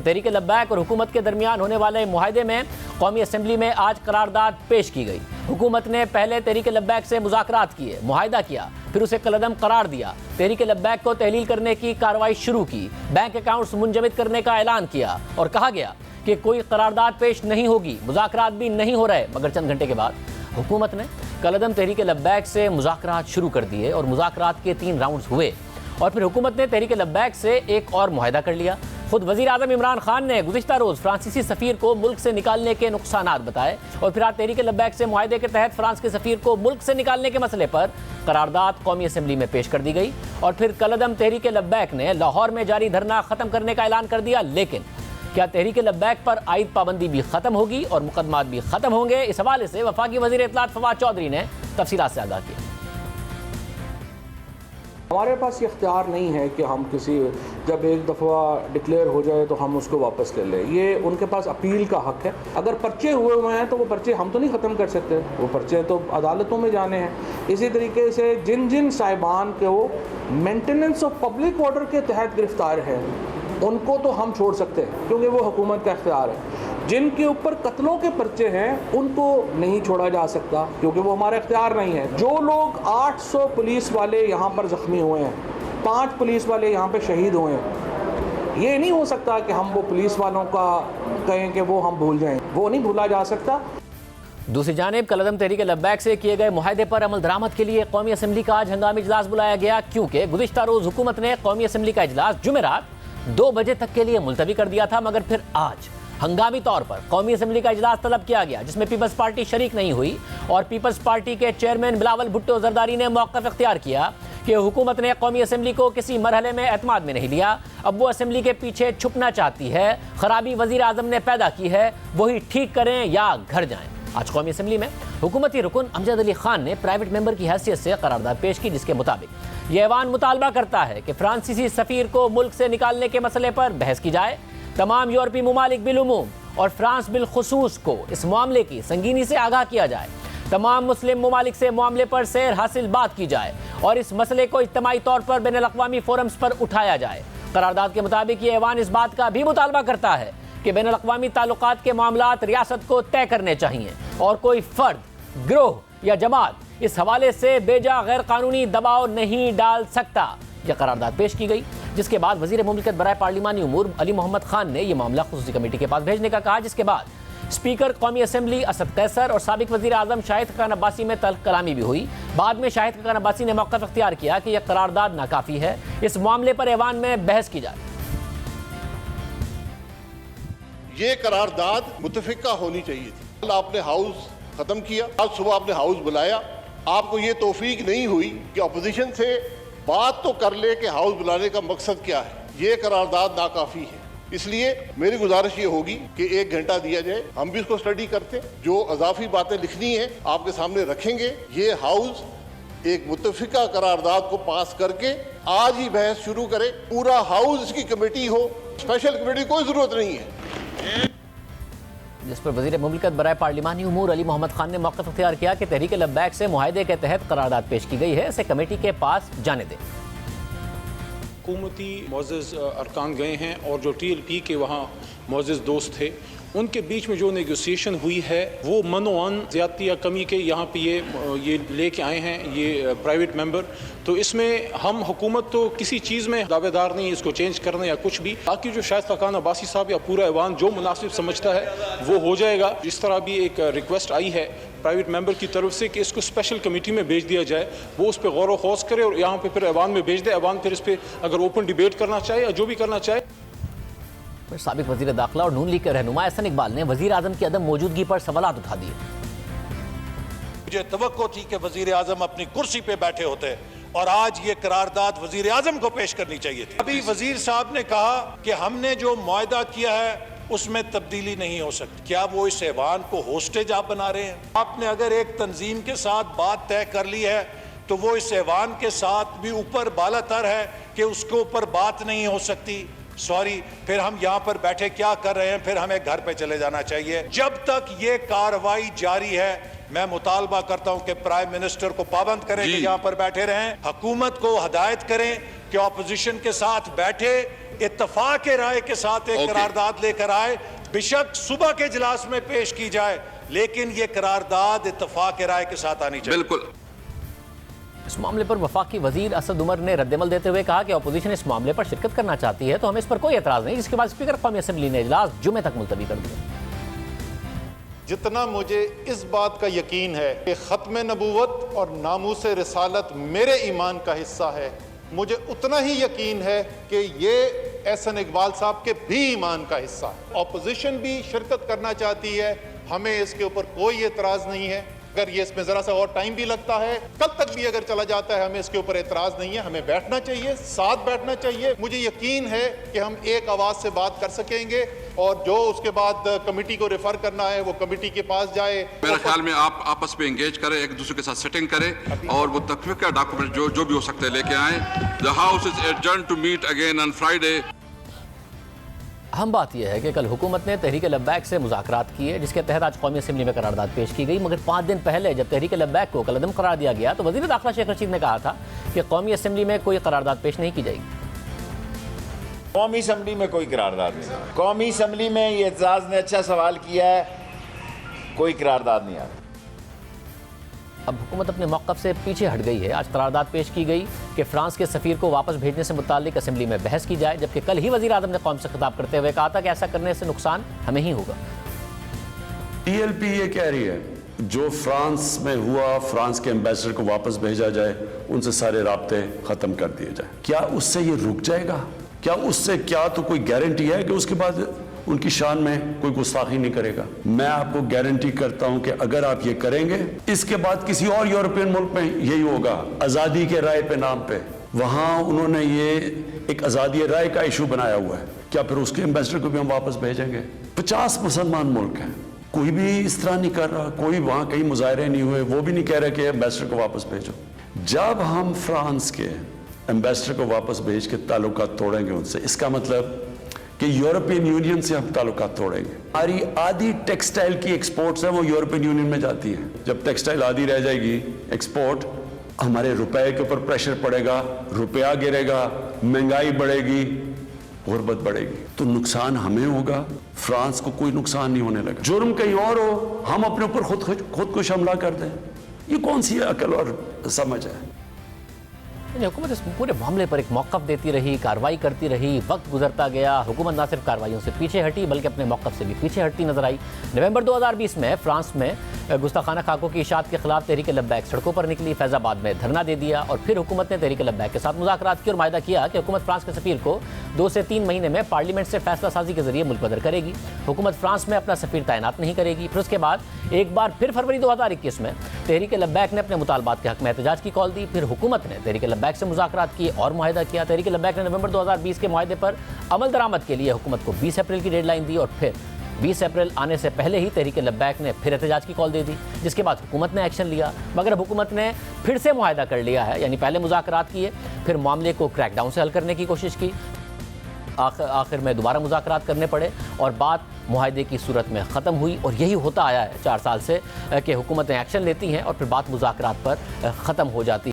तहरीक लब्बैक और हुकूमत के दरमियान होने वाले मुआहदे में कौमी असम्बली में आज करारदाद पेश की गई। हुकूमत ने पहले तहरीक लब्बैक से मुज़ाकरात किए, मुआहदा किया, फिर उसे कलअदम करार दिया। तहरीक लब्बैक को तहलील करने की कार्रवाई शुरू की, बैंक अकाउंट्स मुंजमद करने का ऐलान किया और कहा गया कि कोई करारदाद पेश नहीं होगी, मुज़ाकरात भी नहीं हो रहे। मगर चंद घंटे के बाद हुकूमत ने कलअदम तहरीक लब्बैक से मुज़ाकरात शुरू कर दिए और मुज़ाकरात के 3 राउंड्स हुए और फिर हुकूमत ने तहरीक लब्बैक से एक और मुआहदा कर लिया। खुद वज़ीर आज़म इमरान खान ने गुज़िश्ता रोज़ फ्रांसीसी सफ़ीर को मुल्क से निकालने के नुकसानात बताए और फिर आज तहरीक लब्बैक से मुआहदे के तहत फ्रांस के सफ़ीर को मुल्क से निकालने के मसले पर करारदाद कौमी असम्बली में पेश कर दी गई और फिर कलअदम तहरीक लब्बैक ने लाहौर में जारी धरना ख़त्म करने का ऐलान कर दिया। लेकिन क्या तहरीक लब्बैक पर आयद पाबंदी भी ख़त्म होगी और मुकदमात भी ख़त्म होंगे? इस हवाले से वफाकी वज़ीर इत्तलात फवाद चौधरी ने तफसीलात से आगाह किया। हमारे पास ये इख्तियार नहीं है कि हम किसी जब एक दफ़ा डिक्लेयर हो जाए तो हम उसको वापस ले लें। ये उनके पास अपील का हक़ है। अगर पर्चे हुए हैं तो वो पर्चे हम तो नहीं ख़त्म कर सकते, वो पर्चे तो अदालतों में जाने हैं। इसी तरीके से जिन जिन साहिबान के वो मेंटेनेंस ऑफ पब्लिक ऑर्डर के तहत गिरफ़्तार हैं उनको तो हम छोड़ सकते हैं क्योंकि वो हुकूमत का इख्तियार है। जिनके ऊपर कत्लों के पर्चे हैं उनको नहीं छोड़ा जा सकता क्योंकि वो हमारा इख्तियार नहीं है। जो लोग 800 पुलिस वाले यहाँ पर ज़ख्मी हुए हैं, 5 पुलिस वाले यहाँ पे शहीद हुए हैं, ये नहीं हो सकता कि हम वो पुलिस वालों का कहें कि वो हम भूल जाएं, वो नहीं भूला जा सकता। दूसरी जानिब कलअदम तहरीक लब्बैक से किए गए मुआहदे पर अमल दरामद के लिए कौमी असम्बली का आज हंगामी इजलास बुलाया गया क्योंकि गुज़िश्ता रोज़ हुकूमत ने कौमी असम्बली का इजलास जुमेरात 2 बजे तक के लिए मुलतवी कर दिया था। मगर फिर आज हंगामी तौर पर कौमी असम्बली का इजलास तलब किया गया जिसमें पीपल्स पार्टी शरीक नहीं हुई और पीपल्स पार्टी के चेयरमैन बिलावल भुट्टो जरदारी ने मौक़िफ़ इख्तियार किया कि हुकूमत ने कौमी असम्बली को किसी मरहले में एतमाद में नहीं लिया। अब वो असम्बली के पीछे छुपना चाहती है। खराबी वज़ीर आज़म ने पैदा की है, वही ठीक करें या घर जाएं। आज कौमी असम्बली में हुकूमती रुकन अमजद अली खान ने प्राइवेट मेंबर की हैसियत से करारदाद पेश की जिसके मुताबिक ये ऐवान मुतालबा करता है कि फ्रांसीसी सफ़ीर को मुल्क से निकालने के मसले पर बहस की जाए। तमाम यूरोपीय ममालिक बिलुमूम और फ्रांस बिलखुसूस को इस मामले की संगीनी से आगाह किया जाए। तमाम मुस्लिम ममालिक से मामले पर सैर हासिल बात की जाए और इस मसले को इज्तिमाई तौर पर बैनुल-अक़वामी फोरम्स पर उठाया जाए। करारदाद के मुताबिक ये ऐवान इस बात का भी मुतालबा करता है कि बैनुल-अक़वामी ताल्लुकात के मामलात रियासत को तय करने चाहिए और कोई फ़र्द, गिरोह या जमात इस हवाले से बेजा गैर कानूनी दबाव नहीं डाल सकता। यह करारदाद पेश की गई जिसके बाद वज़ीर मुमलिकत बराए पार्लिमानी उमूर अली मोहम्मद खान ने यह मामला खुसूसी कमेटी के पास भेजने का कहा जिसके बाद स्पीकर कौमी असम्बली असद कैसर और साबिक वज़ीर आज़म शाहिद खान अब्बासी में तल्ख़ कलामी भी हुई। बाद में शाहिद खान अब्बासी ने मौक़िफ़ इख्तियार किया कि यह करारदाद नाकाफ़ी है, इस मामले पर ऐवान में बहस की जाए। ये करारदाद मुतफ़िक़ा होनी चाहिए थी। कल आपने हाउस ख़त्म किया, आज सुबह आपने हाउस बुलाया, आपको ये तौफीक नहीं हुई कि अपोजिशन से बात तो कर ले कि हाउस बुलाने का मकसद क्या है। ये करारदाद नाकाफ़ी है। इसलिए मेरी गुजारिश ये होगी कि 1 घंटा दिया जाए, हम भी इसको स्टडी करते, जो अजाफी बातें लिखनी है आपके सामने रखेंगे। ये हाउस एक मुत्तफ़िका करारदाद को पास करके आज ही बहस शुरू करे। पूरा हाउस इसकी कमेटी हो, स्पेशल कमेटी कोई ज़रूरत नहीं है। जिस पर वज़ीर मुमलिकत बराए पार्लिमानी उमूर अली मोहम्मद खान ने मौक़िफ़ इख्तियार किया कि तहरीक लब्बैक से मुआहदे के तहत करारदाद पेश की गई है, इसे कमेटी के पास जाने दें। हुकूमती मोअज़्ज़ज़ अरकान गए हैं और जो TLP के वहाँ मोअज़्ज़ज़ दोस्त थे उनके बीच में जो नेगोशिएशन हुई है वो मनोअन ज़्यादती या कमी के यहाँ पे ये लेके आए हैं ये प्राइवेट मेंबर। तो इसमें हम हुकूमत तो किसी चीज़ में दावेदार नहीं इसको चेंज करने या कुछ भी। बाकी जो शाहिद खान अब्बासी साहब या पूरा ऐवान जो मुनासिब समझता है वो हो जाएगा। जिस तरह भी एक रिक्वेस्ट आई है प्राइवेट मेंबर की तरफ से कि इसको स्पेशल कमेटी में भेज दिया जाए, वो उस पर गौर व खौज करे और यहाँ पे फिर ऐवान में भेज दे। ऐवान फिर इस पर अगर ओपन डिबेट करना चाहे या जो भी करना चाहे। साबिक वज़ीर दाखिला और नून लीग के रहनुमा एहसन इकबाल ने वज़ीर आज़म की अदम मौजूदगी पर सवालात उठा दिए। मुझे तवक्को थी कि वज़ीर आज़म अपनी कुर्सी पे बैठे होते और आज ये करारदाद वज़ीर आज़म को पेश करनी चाहिए थी। अभी वज़ीर साहब ने कहा कि हमने जो मुआहदा किया है उसमें तब्दीली नहीं हो सकती। क्या वो इस ऐवान को होस्टेज आप बना रहे हैं? आपने अगर एक तंजीम के साथ बात तय कर ली है तो वो इस ऐवान के साथ भी ऊपर बालातर है कि उसके ऊपर बात नहीं हो सकती। सॉरी, फिर हम यहाँ पर बैठे क्या कर रहे हैं? फिर हमें घर पे चले जाना चाहिए। जब तक ये कार्रवाई जारी है मैं मुतालबा करता हूं कि प्राइम मिनिस्टर को पाबंद करें कि यहाँ पर बैठे रहें। हुकूमत को हदायत करें कि ऑपोजिशन के साथ बैठे, इत्तफाक राय के साथ एक करारदाद लेकर आए, बेशक सुबह के इजलास में पेश की जाए, लेकिन ये करारदाद इत्तफाक राय के साथ आनी चाहिए। बिल्कुल। इस मामले पर वफाकी वजीर असद उमर ने रद्दमल देते हुए कहा कि अपोजिशन इस मामले पर शिरकत करना चाहती है तो हमें इस पर कोई एतराज नहीं, जिसके बाद स्पीकर कौमी असम्बली ने इजलास जुमे तक मुलतवी कर दिया। जितना मुझे इस बात का यकीन है कि ख़त्म नबूवत और नामूस रिसालत मेरे ईमान का हिस्सा है, मुझे उतना ही यकीन है कि ये एहसन इकबाल साहब के भी ईमान का हिस्सा है। ऑपोजिशन भी शिरकत करना चाहती है, हमें इसके ऊपर कोई एतराज़ नहीं है। अगर ये इसमें ज़रा सा और टाइम भी लगता है, कल तक भी अगर चला जाता है, हमें इसके ऊपर एतराज़ नहीं है। हमें बैठना चाहिए, साथ बैठना चाहिए। मुझे यकीन है कि हम एक आवाज़ से बात कर सकेंगे और जो उसके बाद कमेटी को रेफर करना है वो कमेटी के पास जाए। मेरे ख्याल में आप आपस में एंगेज करें, एक दूसरे के साथ सेटिंग करें और वो तकफीका डॉक्यूमेंट जो भी हो सकते हैं लेके आए। The house is adjourned to meet again on Friday. अहम बात यह है कि कल हुकूमत ने तहरीक लब्बैक से मुज़ाकरात किए, जिसके तहत आज कौमी असम्बली में करारदाद पेश की गई। मगर 5 दिन पहले जब तहरीक लब्बैक को कलअदम करार दिया गया तो वज़ीर दाखिला शेख रशीद ने कहा था कि कौमी असम्बली में कोई करारदाद पेश नहीं की जाएगी। कौमी असम्बली में कोई करारदाद नहीं। कौमी असम्बली में ये एतजाज ने अच्छा सवाल किया है, कोई करारदाद नहीं आ रहा। अब हुकूमत अपने मौक़िफ़ से पीछे हट गई है। आज करारदाद पेश की गई कि फ्रांस के सफ़ीर को वापस भेजने से मुताल्लिक असम्बली में बहस की जाए, जबकि कल ही वज़ीर आज़म ने कौम से खिताब करते हुए कहा था कि ऐसा करने से नुकसान हमें ही होगा। TLP ये कह रही है जो फ्रांस में हुआ, फ्रांस के एम्बेसडर को वापस भेजा जाए, उनसे सारे राब्ते ख़त्म कर दिए जाए। क्या उससे ये रुक जाएगा? क्या उससे क्या तो कोई गारंटी है कि उसके बाद उनकी शान में कोई गुस्ताखी नहीं करेगा? मैं आपको गारंटी करता हूं कि अगर आप ये करेंगे, इसके बाद किसी और यूरोपियन मुल्क में यही होगा। आज़ादी के राय पे नाम पे वहां उन्होंने ये एक आज़ादी राय का इशू बनाया हुआ है। क्या फिर उसके एम्बेसडर को भी हम वापस भेजेंगे? 50 मुसलमान मुल्क हैं, कोई भी इस तरह नहीं कर रहा, कोई वहां कहीं मुजाहरे नहीं हुए, वो भी नहीं कह रहे कि एम्बेसडर को वापस भेजो। जब हम फ्रांस के एम्बेसडर को वापस भेज के ताल्लुकात तोड़ेंगे उनसे, इसका मतलब कि यूरोपियन यूनियन से हम ताल्लुकात तोड़ेंगे। हमारी आधी टेक्सटाइल की एक्सपोर्ट्स है वो यूरोपियन यूनियन में जाती है। जब टेक्सटाइल आधी रह जाएगी एक्सपोर्ट, हमारे रुपए के ऊपर प्रेशर पड़ेगा, रुपया गिरेगा, महंगाई बढ़ेगी, गुर्बत बढ़ेगी, तो नुकसान हमें होगा, फ्रांस को कोई नुकसान नहीं होने लगा। जुर्म कहीं और हो, हम अपने ऊपर खुद को हमला कर दें, ये कौन सी अकल और समझ है? हुकूमत इस पूरे मामले पर एक मौक़िफ़ देती रही, कार्रवाई करती रही, वक्त गुजरता गया। हुकूमत न सिर्फ कार्रवाइयों से पीछे हटी बल्कि अपने मौक़िफ़ से भी पीछे हटती नजर आई। नवंबर 2020 में फ्रांस में गुस्ताखाना खाकों की इशाअत के खिलाफ तहरीक लब्बैक सड़कों पर निकली, फैज़ाबाद में धरना दे दिया और फिर हुकूमत ने तहरीक लब्बैक के साथ मुज़ाकरात की और मायदा किया कि हुकूमत फ्रांस के सफ़ीर को 2 से 3 महीने में पार्लियामेंट से फैसला साजी के जरिए मुल्क बदर करेगी। हुकूमत फ्रांस में अपना सफ़ीर तैनात नहीं करेगी। फिर उसके बाद एक बार फिर फरवरी 2021 में तहरीक लब्बैक ने अपने मुतालबात के हक़ में एहतजाज की कॉल दी। फिर हुकूमत ने तहरीक लब्बैक से मुज़ाकरात किए और मुआहिदा किया। तहरीक लब्बैक ने नवंबर 2020 के मुआहिदे पर अमल दरामद के लिए हुकूमत को 20 अप्रैल की डेडलाइन दी और फिर 20 अप्रैल आने से पहले ही तहरीक लब्बैक ने फिर एहतजाज की कॉल दे दी, जिसके बाद हुकूमत ने एक्शन लिया। मगर अब हुकूमत ने फिर से मुआहिदा कर लिया है, यानी पहले मुज़ाकरात किए, फिर मामले को क्रैकडाउन से हल करने की कोशिश की, आखिर में दोबारा मुज़ाकरात करने पड़े और बात मुआहिदे की सूरत में ख़त्म हुई। और यही होता आया है 4 साल से कि हुकूमतें एक्शन लेती हैं और फिर बात मुज़ाकरात पर ख़त्म हो जाती है।